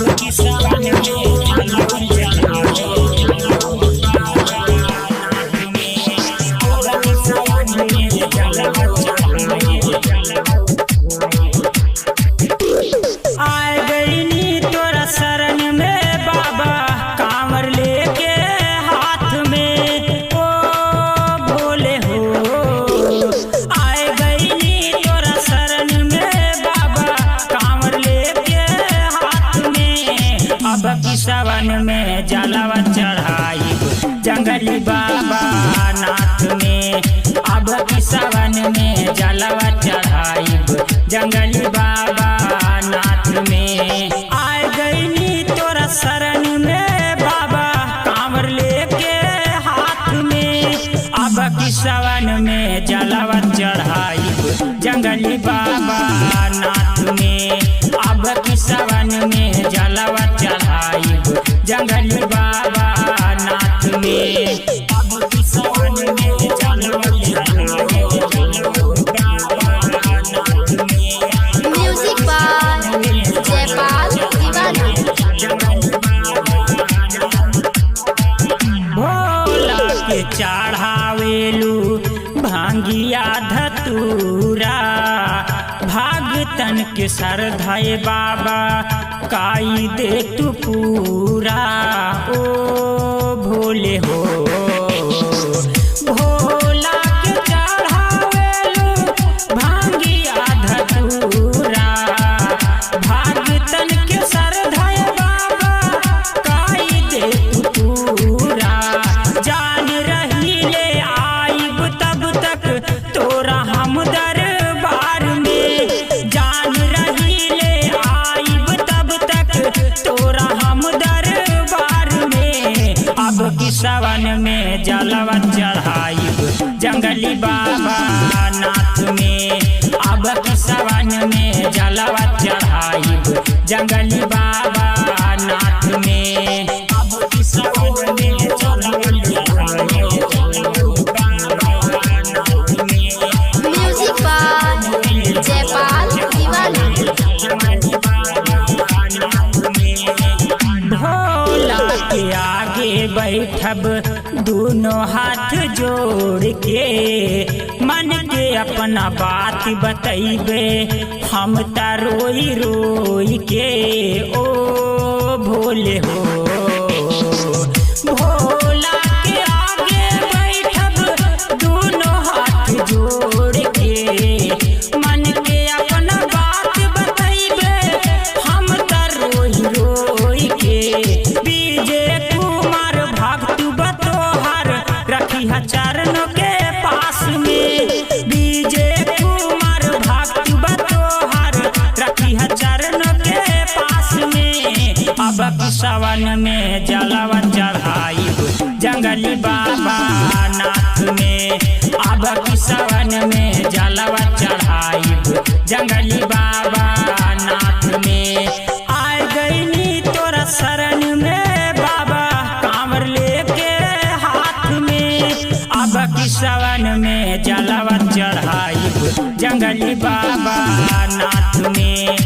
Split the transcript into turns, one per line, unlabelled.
की सावन में जलवा चढ़ाए आए गईनी तोरा शरण में बाबा कांवर लेके हाथ में ओ भोले हो। आए गईनी तोरा शरण में बाबा कांवर लेके हाथ में अब की सावन में जलवा चढ़ाई जंगली बाबा नाथ में। अब की सावन में जलवा चढ़ाई जंगली बाबा नाथ में। आए गईनी तोरा शरण में बाबा कांवर लेके हाथ में अब की सावन में जलवा चढ़ाई जंगली बाबा नाथ में। अब की सावन में जलवा चढ़ाई जंगली बाबा नाथ में। अब की सावन में जलवा चढ़ाई
म्यूजिक बाय जयपाल दीवाना।
भोला के चढ़ावेलू भांगिया धतूरा भागतन के सरधाए बाबा काई दे तू पूरा ओ भोले हो। भोला के चढ़ावेलू भांगिया धतूरा भागतन के सरधाए बाबा काई दे तू पूरा। जान रही ले आइब तब तक तोरा हम दरबार में। जान रही ले आइब तब तक तोरा हम दरबार में। अब की सावन में जलवा चढ़ाइब जंगली बाबा नाथ में। अब की सावन में जलवा चढ़ाइब जंगली बाबा नाथ में। अब की सावन में जलवा चढ़ाइब
म्यूजिक बाय जयपाल दीवाना।
भोला के आगे बैठब दोनों हाथ जोड़ के मन के अपना बात बतैबे हम त रोई रोई के ओ भोले हो। भोला के आगे बैठब दोनों हाथ जोड़ के मन के अपना बात बतैबे हम त रोई रोई के। विजय कुमार भक्त बतोहर रखी चरणों के पास में। विजय कुमार भक्त बतोहर रखी चरणों के पास में। अब की सावन में जलवा चढ़ाइब जंगली बाबा नाथ में। अब की सावन में जलवा चढ़ाइब जंगली बाबा नाथ में। आए गईनी तोरा शरण में बाबा कांवर लेके हाथ में। अब की सावन में जलवा चढ़ाइब जंगली बाबा नाथ में।